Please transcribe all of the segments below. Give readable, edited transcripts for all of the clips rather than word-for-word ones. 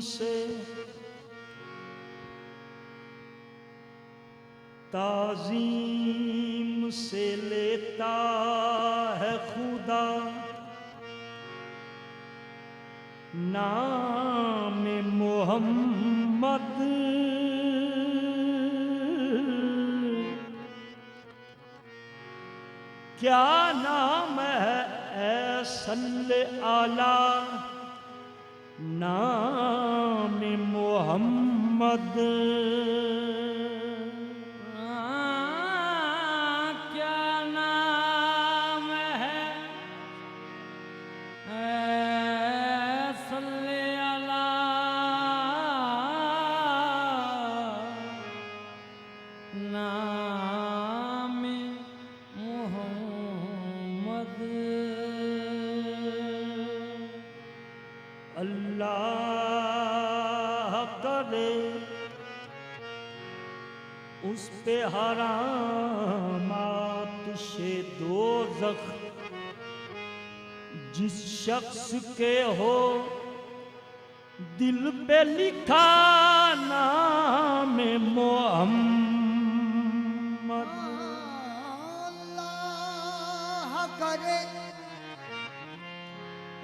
से ताज़ीम से लेता है खुदा नाम मोहम्मद। क्या नाम है ऐ सल्ले आला नाम मोहम्मद। क्या नाम है ऐ सल्ले अला नाम मोहम्मद। अल्लाह करे उस पे हरामात से दोज़ख जिस शख्स के हो दिल पे लिखा नाम मोहम्मद। अल्लाह करे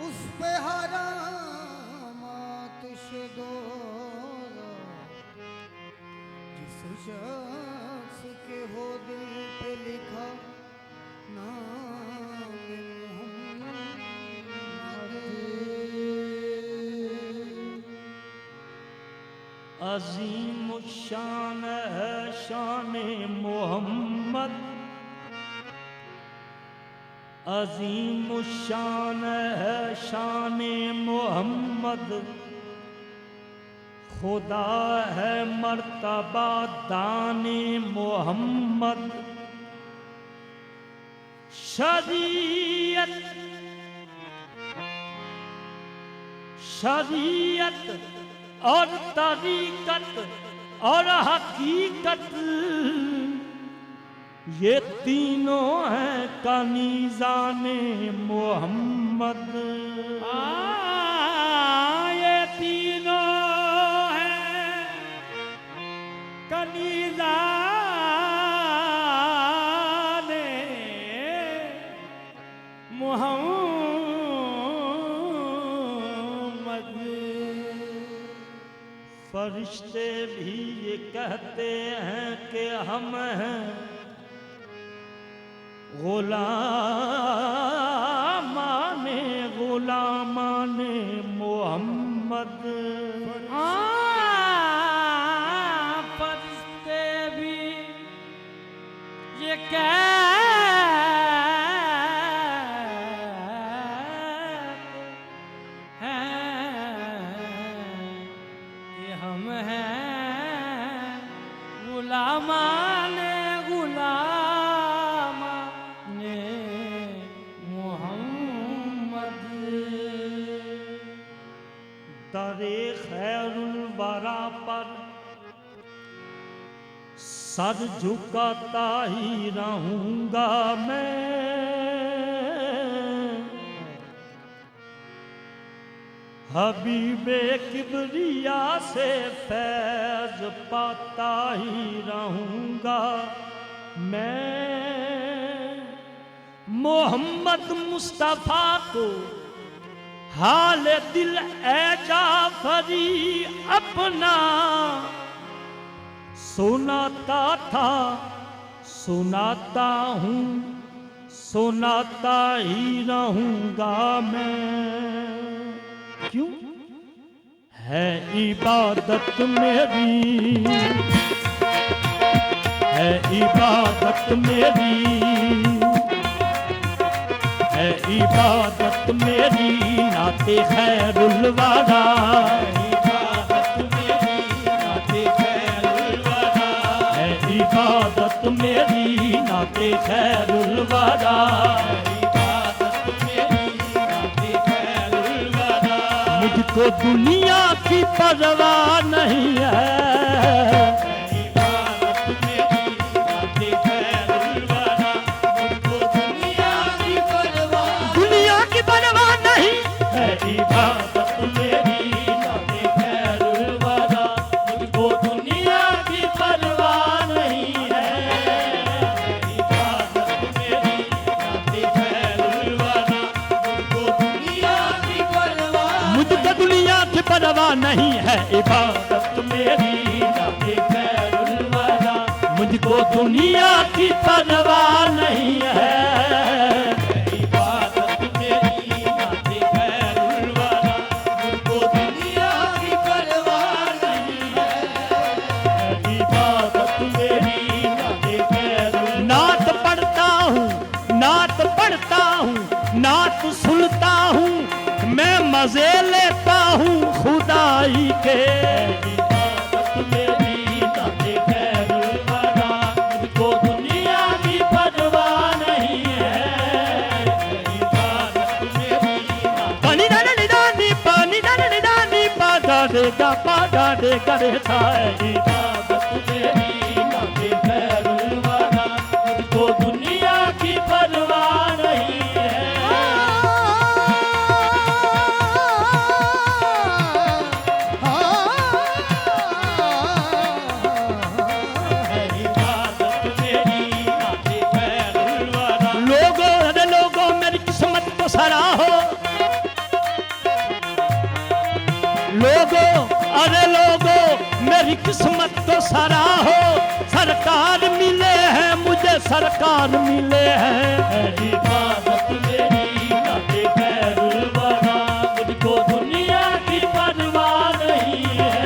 उस पे हरामात से दोज़ख जिस शख्स के हो दिल पे लिखा नाम मोहम्मद। अजीम शान है शान मोहम्मद। अजीम शान है शान मोहम्मद। खुदा है मर्तबा दाने मोहम्मद। शरीयत शरीयत और तरीकत और हकीकत ये तीनों हैं कनीज़ाने मोहम्मद। ये तीनों हैं कनीज़ाने मोहम्मद। फरिश्ते भी ये कहते हैं कि हम हैं गुलामाने गुलामाने मोहम्मद। फरिश्ते भी ये कहते कि हम हैं गुलामाने गुलामाने मोहम्मद। दरे खैरुल वरा पर सर झुकाता ही रहूंगा मैं। हबीबे किबरिया से फैज पाता ही रहूंगा मैं। मोहम्मद मुस्तफा को हाल दिल ए जाफरी अपना सुनाता था सुनाता हूँ सुनाता ही रहूंगा मैं। क्यों है इबादत मेरी है इबादत मेरी है इबादत मेरी नाते खैरुल वरा। इबादत मेरी नाते खैरुल वरा है इबादत मेरी नाते खैरुल वरा। इबादत मेरी नाते खैरुल वरा। मुझको दुनिया की परवाह नहीं है। दुनिया की परवाह नहीं है। इबादत मेरी नाते खैरुल परवाह नहीं है इबादत मेरी नाते खैरुल वरा। मुझको दुनिया की परवाह नहीं है इबादत मेरी नाते खैरुल वरा। मुझको दुनिया की परवाह नहीं है इबादत मेरी नाते खैरुल। नात पढ़ता हूँ, नात पढ़ता हूँ, नात सुनता हूँ, मैं मजे लेता हूँ खुदाई के। इबादत मेरी नाते खैरुल वरा। मुझको दुनिया की परवाह नहीं है इबादत मेरी नाते। पानी दानी निदानी, पानी दानी निदानी, पादा देगा पादा देगा रे थाए। इबादत मेरी नाते खैरुल वरा। मुझको दुनिया की परवाह नहीं है। लोगों अरे लोगों मेरी किस्मत तो सराहो। सरकार मिले हैं मुझे, सरकार मिले हैं इबादत मेरी नाते खैरुल वरा। मुझको दुनिया की परवाह नहीं है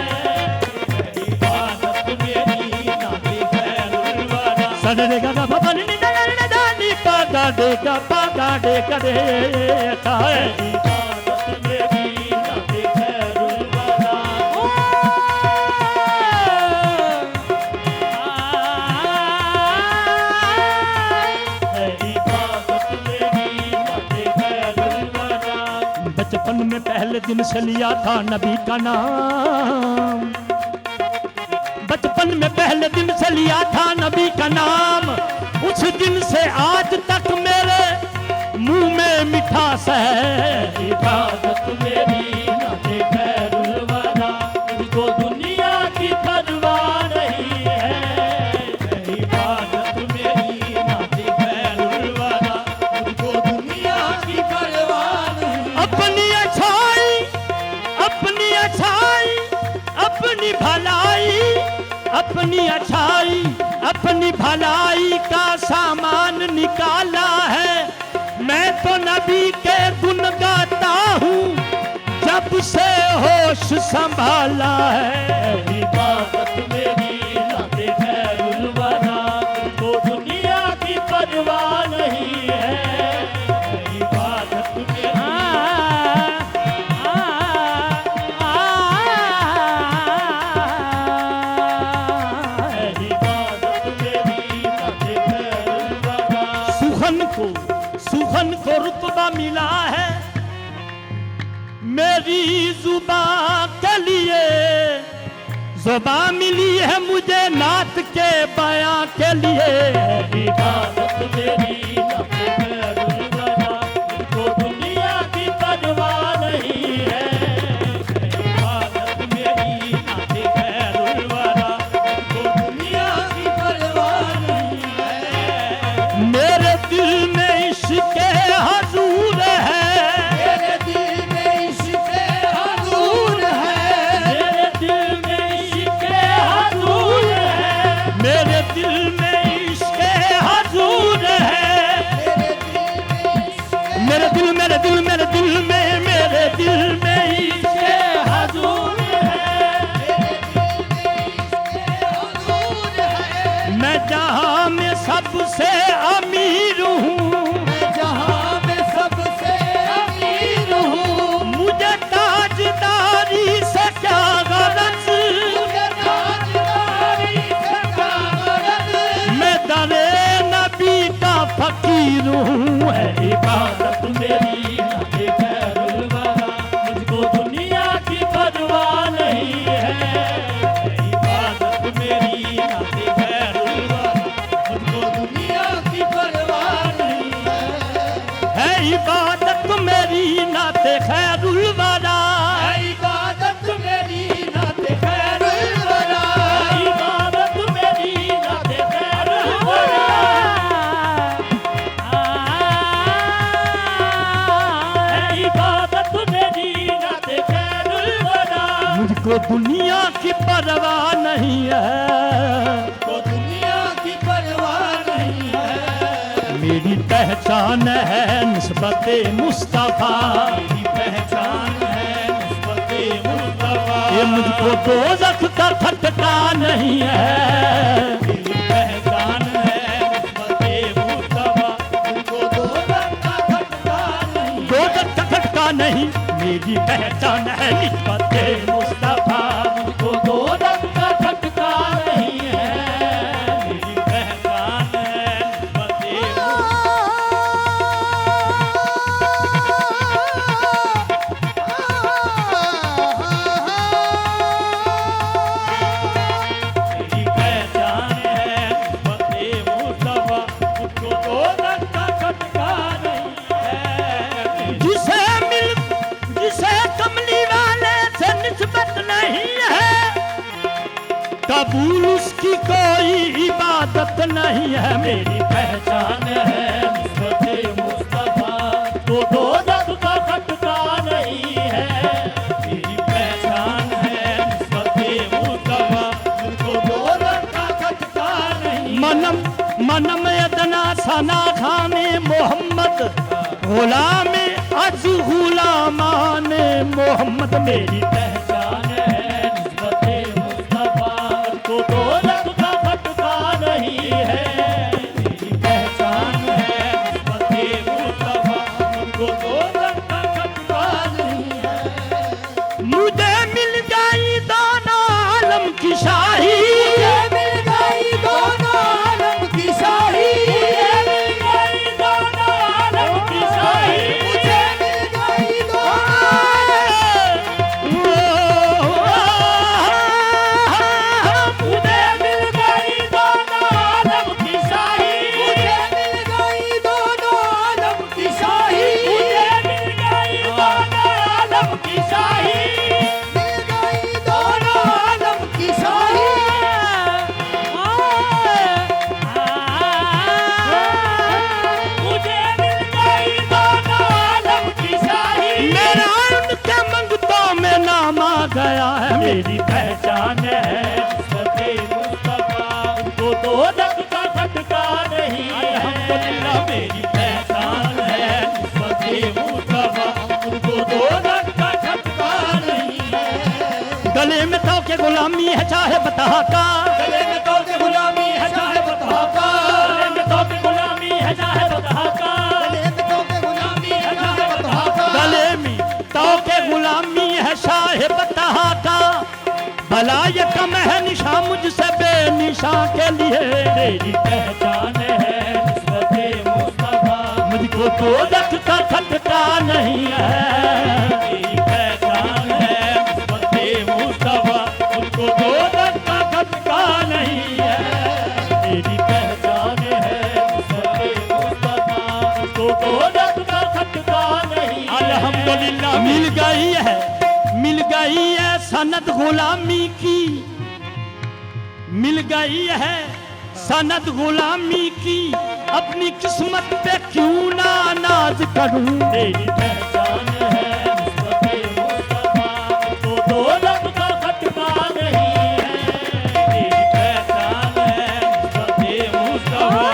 इबादत मेरी नाते खैरुल वरा। सदरे गा बाबा नी दानी पागा देगा पागा देगा रे थाए। इबादत मेरी नाते खैरुल वरा। इबादत मेरी नाते खैरुल वरा। बचपन में पहले दिन से लिया था नबी का नाम। बचपन में पहले दिन से लिया था नबी का नाम। उस दिन से आज तक मेरे मुंह में मिठास है इबादत मेरी नाते खैरुल वरा। मुझको दुनिया की परवाह नहीं है इबादत मेरी नाते खैरुल वरा। मुझको दुनिया की परवाह नहीं। अपनी अच्छाई, अपनी अच्छाई, अपनी भलाई, अपनी अच्छाई, अपनी भलाई का सामान निकाला है। मैं तो नबी के गुण गाता हूँ जब से होश संभाला है इबादत मेरी नाते खैरुल वरा। मुझको दुनिया की परवाह नहीं है इबादत मेरी। सुखन को रुतबा मिला है मेरी जुबा के लिए। जुबा मिली है मुझे नात के बयां के लिए इबादत मेरी नाते खैरुल वरा। मुझको दुनिया की परवाह नहीं है इबादत मेरी नाते खैरुल वरा। मुझको दुनिया की परवाह नहीं है। मेरे दिल में इश्क़ हज़ूर है, मेरे दिल में इश्क़ हज़ूर है, मेरे दिल में इश्क़ हज़ूर है, मेरे दिल में इश्क़ हज़ूर मुझको दुनिया की परवाह नहीं है, को दुनिया की परवाह नहीं है। मेरी पहचान है निस्बत मुस्तफा, मेरी पहचान है निस्बत मुस्तफा। ये मुझको दोज़ख का खटका नहीं है। मेरी पहचान है निस्बत मुस्तफा, मुझको दोज़ख का खटका नहीं। दोज़ख का खटका नहीं, मेरी पहचान है निस्बत मुस्तफा, मुझको दोज़ख का खटका नहीं है। मेरी पहचान है निस्बत मेरी पहचान है निस्बत मुस्तफा, मुझको दोज़ख का खटका नहीं है। जिसे कमली वाले से निस्बत नहीं है, कबूल उसकी कोई इबादत नहीं है। मेरी पहचान है निस्बत मुस्तफा, तो दोज़ख का खटका नहीं है। मेरी पहचान है निस्बत मुस्तफा, मुझको दोज़ख का खटका नहीं। मनम यदना सना खाने मोहम्मद, गुलाम अज गुलामान मोहम्मद। मेरी पहचान है निस्बत मुस्तफा, मुझको दोज़ख का खटका नहीं है। मेरी पहचान है निस्बत मुस्तफा, मुझको दोज़ख का खटका नहीं है। मुझे मिल गई दोनों आलम की शाही, मिल गई दोनों आलम की शाही। मिल गई दोनों आलम की शाही। मुझे मिल गई मुझे मिल गई दोनों आलम की शाही। मुझे मिल गई दोनों आलम की शाही। मुझे मिल गई दोनों आलम की शाही। मिल गई दोनों आलम की शाही। मुझे मिल गई दोनों आलम की शाही। मेरा उनके मंगतों में नाम आ गया है। मेरी पहचान है निस्बत मुस्तफा, मुझको दोज़ख का खटका नहीं है। अल्हम्दुलिल्लाह मेरी पहचान है निस्बत मुस्तफा, मुझको दोज़ख का खटका नहीं है। गले में तो के गुलामी है चाहे बता का, गले में तो के गुलामी है चाहे बता का। गले में तो के गुलामी है चाहे बता का। गले में तो के गुलामी है चाहे बता का। गले में तो के गुलामी है शाहे बता का। भला ये कम है निशा मुझसे बेनिशा के लिए। मेरी पहचान है निस्बत मुस्तफा, मुझको दोज़ख का खटका नहीं है। मेरी पहचान है निस्बत मुस्तफा, मुझको दोज़ख का खटका नहीं है। मेरी पहचान है निस्बत मुस्तफा, मुझको दोज़ख का खटका नहीं है। अल्हम्दुलिल्लाह मिल गई है सनद गुलामी की, मिल गई है सनद गुलामी की। अपनी किस्मत पे क्यों ना नाज करूं। मेरी पहचान है निस्बत मुस्तफा, मुझको दोज़ख का खटका नहीं है। मेरी पहचान है निस्बत मुस्तफा।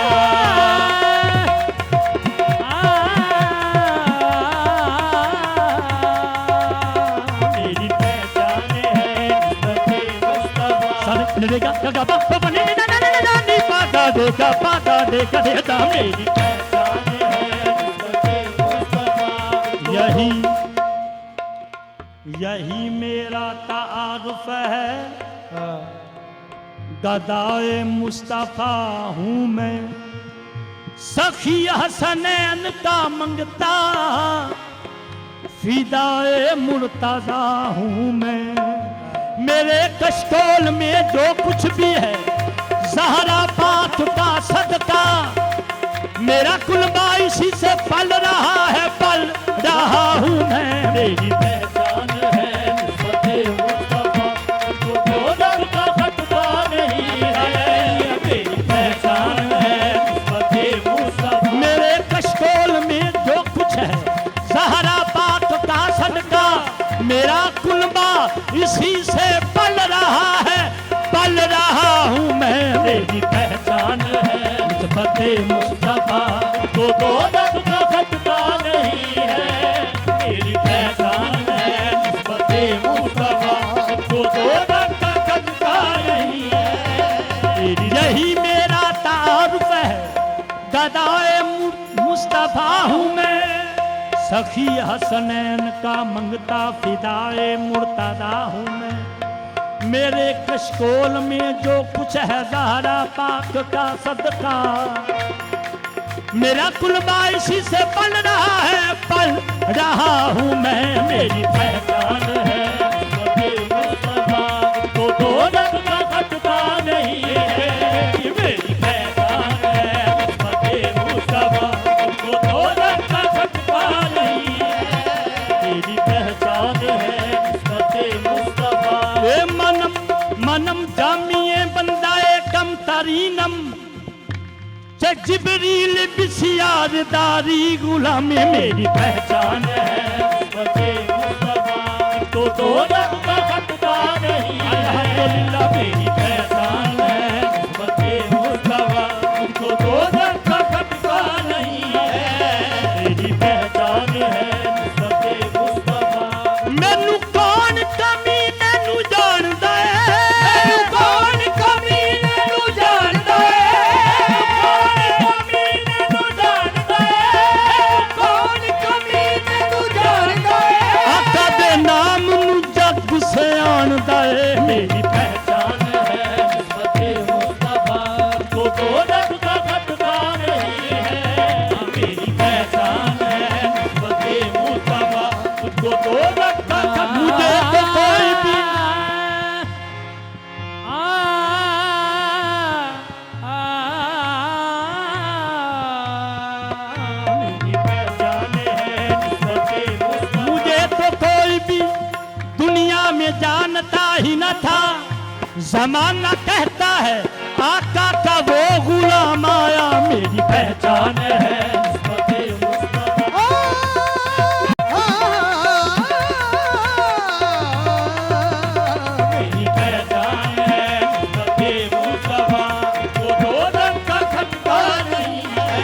मेरी पहचान है निस्बत मुस्तफा। सारे गा गा गा पा पा ने ना ना ना ना नी पा गा दे गा पा गा दे गा दे दा। मेरी पहचान है निस्बत मुस्तफा। यही मेरा तारुफ है, गदाए मुस्तफा हूँ मैं। सखी हसनैन का मंगता फिदाए मुर्तजा हूँ मैं। मेरे कशकोल में जो कुछ भी है ज़हरा पाक का सदका। मेरा कुलबा इसी से पल रहा है, पल रहा हूँ मैं। मेरी पहचान है निस्बत मुस्तफा, मुझको दोज़ख का खटका नहीं है। मेरी पहचान है निस्बत मुस्तफा। मेरे कशकोल में जो कुछ है ज़हरा पाक का सदका। मेरा कुलबा इसी उसको दो दम का खटका नहीं है। यही मेरा तारुफ है, गदाए मुस्तफा हूँ मैं, सखी हसनैन का मंगता फिदाए मुर्तदा हूँ मैं। मेरे कशकोल में जो कुछ है ज़हरा पाक का सदका, मेरा कुलबा इसी से पल रहा है, पल रहा हूँ मैं। मेरी पहचान है उसके मुस्तफा, उसको दो दम का खटका नहीं है। ये मेरी पहचान है उसके मुस्तफा, उसको दो दम का खटका नहीं है। तेरी पहचान है उसके मुस्तफा। ए मनम मनम जामिए बंदाए कम तरीनम, जिब्रील बिसियार दारी गुलामी। मेरी पहचान है उसके मुस्तफा, तो दो दम का खटका नहीं है। अल्हम्दुलिल्लाह मेरी पहचान है उसके मुस्तफा, उसको दो दम का खटका नहीं है। मेरी पहचान है उसके मुस्तफा। मैनू कौन कमी नैनू जानदा है, मैनू कौन कमी नैनू जानदा है, कौन कमी नैनू जानदा है, कौन कमी नैनू जानदा है। आका दे नाम नू जग से आणदा है। मेरी पहचान है उसके मुस्तफा, को दो दम का खटका नहीं है। मेरी पहचान है उसके मुस्तफा, उसको दो दम का खटका मुझे तो कोई भी मेरी पहचान है उसके मुस्तफा। मुझे तो कोई भी दुनिया में जानता ही न था, जमाना कहता है आका का वो गुलाम आया। मेरी पहचान है उसके मुस्तफा। मेरी पहचान है उसके मुस्तफा, को दो दम का खटका नहीं है।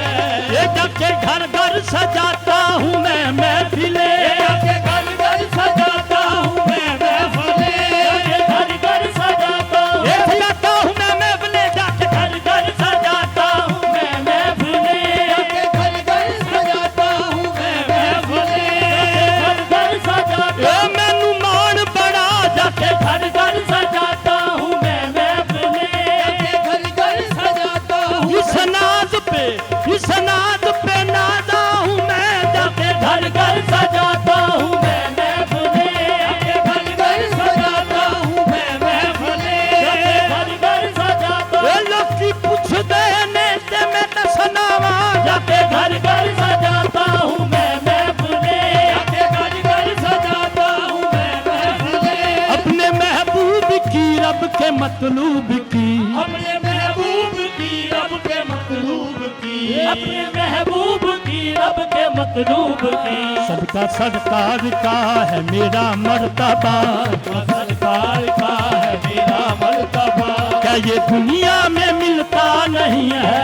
ये जाके घर घर सजाता हूँ मैं महफिले, जाके घर घर सजाता हूँ मैं महफिले, जाके घर घर सजाता हूँ। ये सजाता हूँ मैं महफिले, जाके घर घर सजाता हूँ मैं महफिले, जाके घर घर सजाता हूँ मैं महफिले, जाके घर घर सजाता ए मैनू मान बड़ा जाके घर घर सजाता हूँ मैं महफिले, जाके घर घर सजाता हूँ। इस नाद पे नादा हूँ मैं, जाके घर घर सजाता हूँ मैं महफिले, जाके घर घर सजाता हूँ मैं महफिले, जाके घर घर सजाता हूँ। ए लोकी पूछ देने ते मैं दसनावा, जाके घर घर सजाता हूँ मैं महफिले, जाके घर घर सजाता हूँ मैं महफिले। अपने महबूब की रब के मतलूब की, अपने महबूब की रब के मतलूब की, अपने महबूब की रब के मतलूब की। सबका सरकार का है मेरा मर्तबा, सरकार का है मेरा मर्तबा, क्या ये दुनिया में मिलता नहीं है।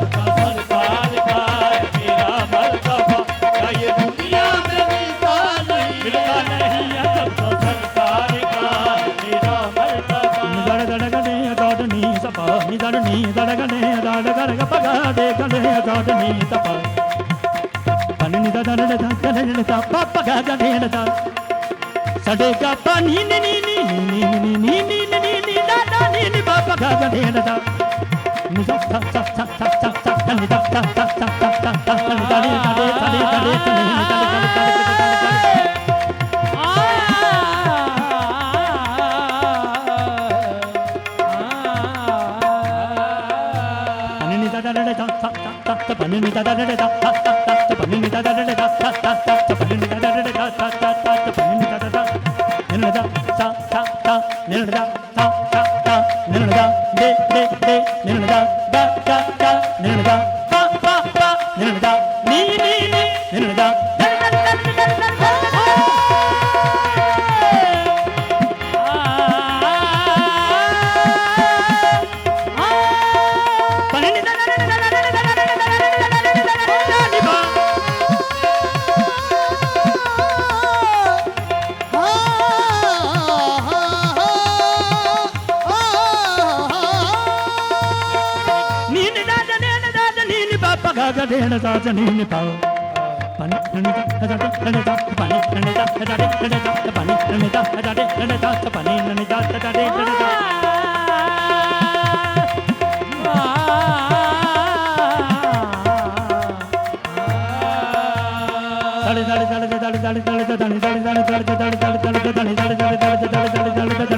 सरकार का है मेरा मर्तबा, क्या ये दुनिया में मिलता नहीं है। सबको सरकार का है मेरा मर्तबा। निदड़ दड़ गने दड़ नी सपा, निदड़ नी दड़ गने दड़ कर ग पगा दे गने दड़ नी सपा, पन निदड़ दड़ दड़ गने दा पापा गा गने दा, सडे का पानी नी नी नी नी नी नी नी नी नी दा दा नी नी पापा गा गने दा, निदा ता ता ता ता ता ता निदा ता ता ता ता ता ता निदा नी दा दे ता दे ता दे ता नी दा दा दा गा डेढ़ सा जनी निभाओ पानी ठंडा हजारे ठंडा पानी ठंडा हजारे ठंडा पानी ठंडा हजारे ठंडा पानी ठंडा हजारे ठंडा साले साले साले साले साले साले साले साले साले साले साले साले साले साले साले साले साले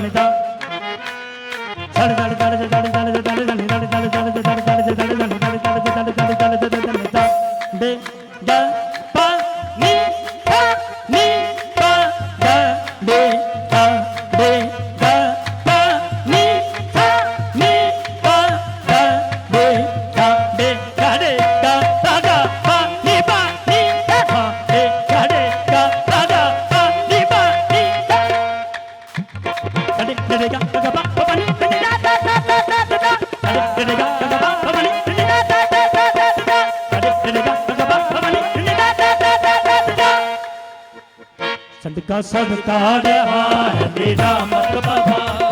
सदका सदका रहा है मेरा मरतबा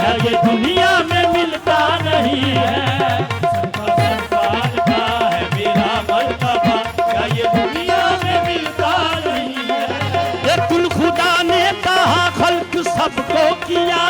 है ये दुनिया में मिलता नहीं है सदका सदका है मेरा मरतबा क्या ये दुनिया में मिलता नहीं है ये कुल खुदा ने कहा खल्क सबको किया